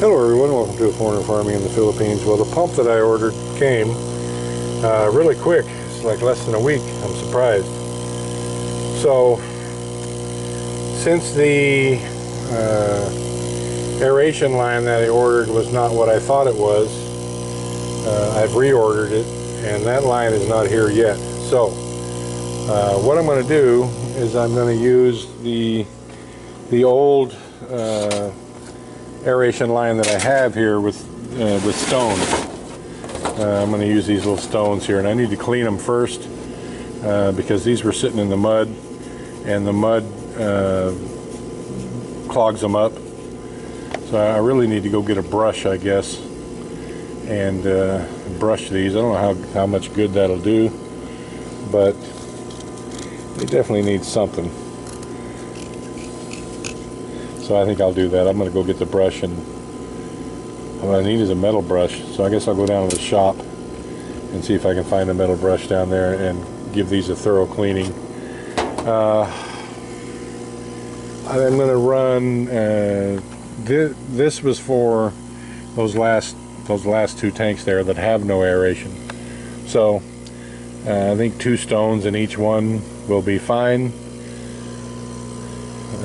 Hello everyone, welcome to a corner farming in the Philippines. Well, the pump that I ordered came really quick. It's like less than a week. I'm surprised. So since the aeration line that I ordered was not what I thought it was, I've reordered it, and that line is not here yet. So what I'm going to do is I'm going to use the old aeration line that I have here with stones. I'm going to use these little stones here, and I need to clean them first because these were sitting in the mud, and the mud clogs them up. So I really need to go get a brush, I guess, and brush these. I don't know how much good that'll do, but it definitely needs something. So I think I'll do that. I'm going to go get the brush, and what I need is a metal brush. So I guess I'll go down to the shop and see if I can find a metal brush down there and give these a thorough cleaning. I'm going to run. This was for those last two tanks there that have no aeration. So I think 2 stones in each one will be fine.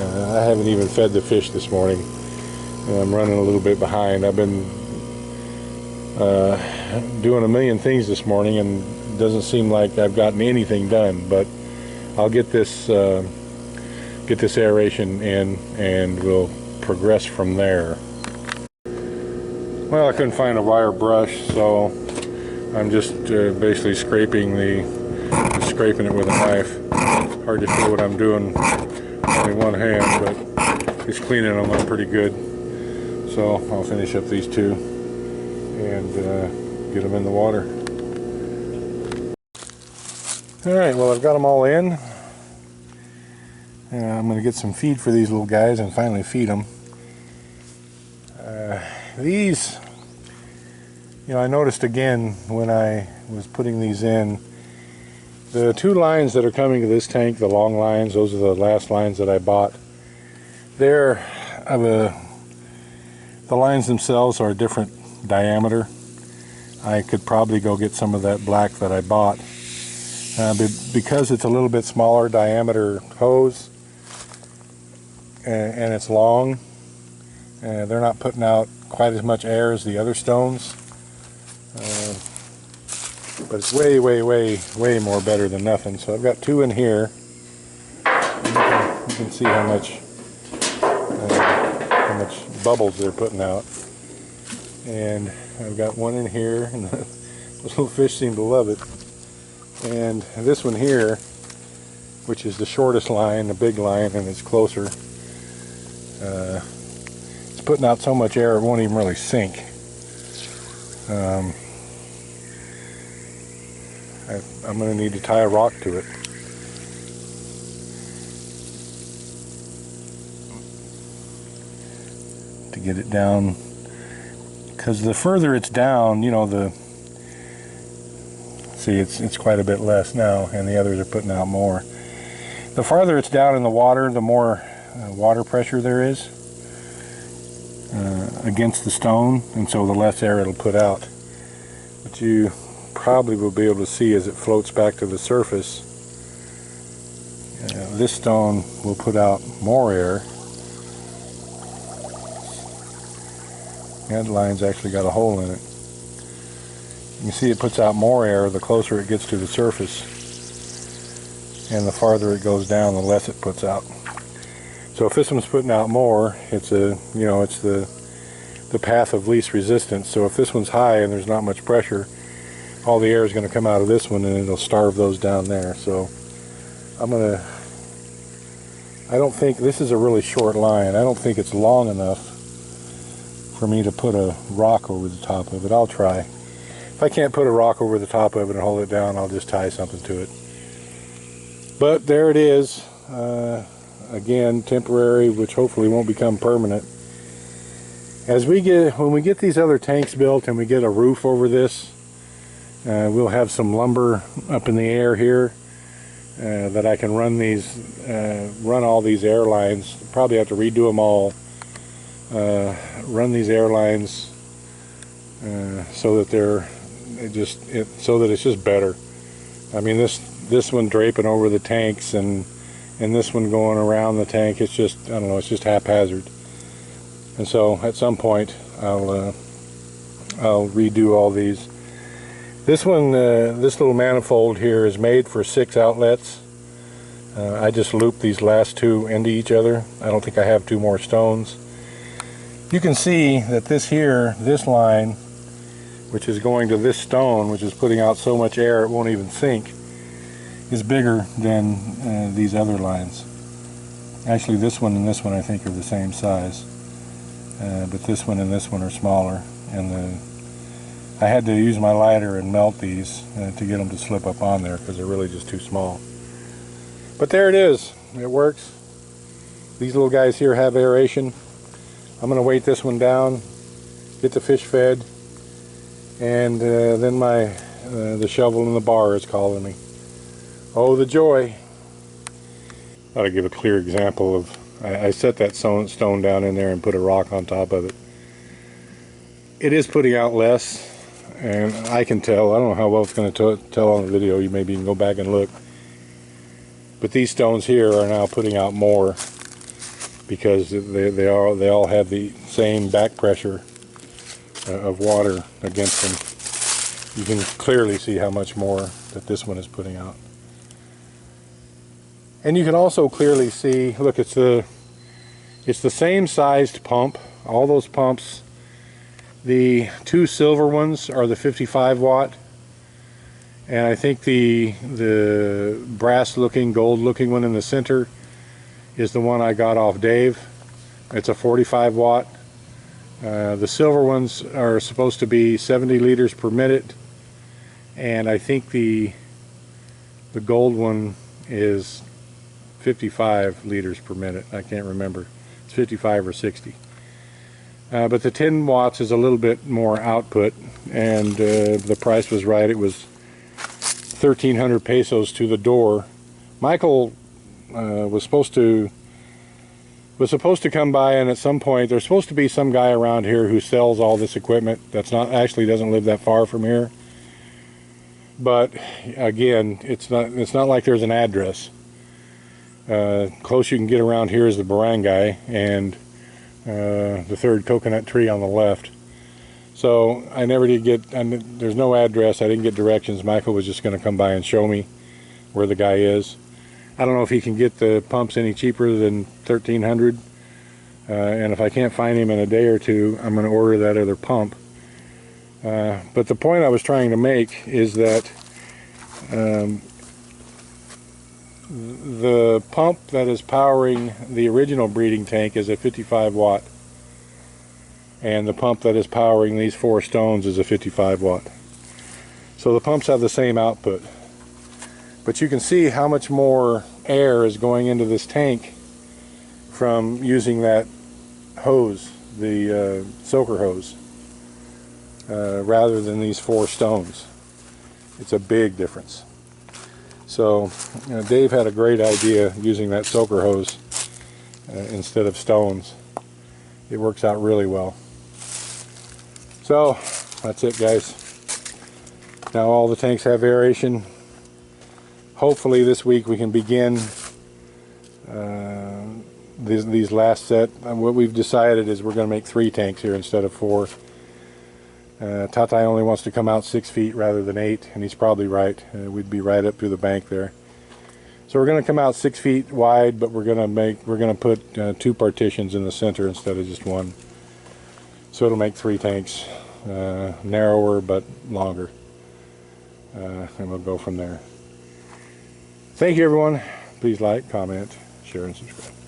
I haven't even fed the fish this morning. I'm running a little bit behind. I've been doing a million things this morning, and it doesn't seem like I've gotten anything done. But I'll get this aeration in, and we'll progress from there. Well, I couldn't find a wire brush, so I'm just basically scraping it with a knife. Hard to see what I'm doing. Only one hand, but it's cleaning them up pretty good. So I'll finish up these 2 and get them in the water. Alright, well, I've got them all in. I'm going to get some feed for these little guys and finally feed them. These, I noticed again when I was putting these in, the 2 lines that are coming to this tank, the long lines, those are the last lines that I bought. The lines themselves are a different diameter. I could probably go get some of that black that I bought. Because it's a little bit smaller diameter hose and it's long, they're not putting out quite as much air as the other stones. But it's way more better than nothing. So I've got 2 in here. You can see how much bubbles they're putting out. And I've got 1 in here, and those little fish seem to love it. And this one here, which is the shortest line, the big line, and it's closer, it's putting out so much air it won't even really sink. I'm going to need to tie a rock to it. To get it down, because the further it's down, see, it's quite a bit less now, and the others are putting out more. The farther it's down in the water, the more water pressure there is against the stone, and so the less air it'll put out. But you probably will be able to see as it floats back to the surface, this stone will put out more air. That line's actually got a hole in it. You can see it puts out more air the closer it gets to the surface, and the farther it goes down, the less it puts out. So if this one's putting out more, it's the path of least resistance. So if this one's high and there's not much pressure, all the air is going to come out of this one, and it'll starve those down there. So I don't think, this is a really short line. I don't think it's long enough for me to put a rock over the top of it. I'll try. If I can't put a rock over the top of it and hold it down, I'll just tie something to it. But there it is. Again, temporary, which hopefully won't become permanent. When we get these other tanks built and we get a roof over this, we'll have some lumber up in the air here that I can run all these air lines. Probably have to redo them all run these airlines so that so that it's just better. I mean, this one draping over the tanks and this one going around the tank, it's just, I don't know, it's just haphazard. And so at some point I'll redo all these. This one, this little manifold here is made for 6 outlets. I just looped these last 2 into each other. I don't think I have 2 more stones. You can see that this line, which is going to this stone, which is putting out so much air it won't even sink, is bigger than these other lines. Actually, this one and this one I think are the same size, but this one and this one are smaller, and I had to use my lighter and melt these to get them to slip up on there because they're really just too small. But there it is. It works. These little guys here have aeration. I'm going to weight this one down, get the fish fed, and then the shovel in the bar is calling me. Oh, the joy. I'll give a clear example of, I set that stone down in there and put a rock on top of it. It is putting out less, and I can tell. I don't know how well it's going to tell on the video. You maybe can go back and look. But these stones here are now putting out more because they all have the same back pressure of water against them. You can clearly see how much more that this one is putting out. And you can also clearly see, look, it's the same sized pump. All those pumps, the 2 silver ones are the 55 watt, and I think the brass looking, gold looking one in the center is the one I got off Dave. It's a 45 watt. The silver ones are supposed to be 70 liters per minute, and I think the gold one is 55 liters per minute. I can't remember. It's 55 or 60. But the 10 watts is a little bit more output, and the price was right. It was 1,300 pesos to the door. Michael was supposed to come by, and at some point there's supposed to be some guy around here who sells all this equipment that's not actually doesn't live that far from here. But again, it's not like there's an address. Close you can get around here is the barangay and the 3rd coconut tree on the left. So I never did get, there's no address. I didn't get directions. Michael was just going to come by and show me where the guy is. I don't know if he can get the pumps any cheaper than 1,300, and if I can't find him in a day or 2, I'm going to order that other pump. But the point I was trying to make is that the pump that is powering the original breeding tank is a 55 watt, and the pump that is powering these 4 stones is a 55 watt. So the pumps have the same output, but you can see how much more air is going into this tank from using that hose, the soaker hose, rather than these 4 stones. It's a big difference. So Dave had a great idea using that soaker hose instead of stones. It works out really well. So that's it, guys. Now all the tanks have aeration. Hopefully this week we can begin these last set. And what we've decided is we're going to make 3 tanks here instead of 4. Tatai only wants to come out 6 feet rather than 8, and he's probably right. We'd be right up through the bank there. So we're going to come out 6 feet wide, but we're going to put 2 partitions in the center instead of just 1. So it'll make 3 tanks, narrower but longer, and we'll go from there. Thank you, everyone. Please like, comment, share, and subscribe.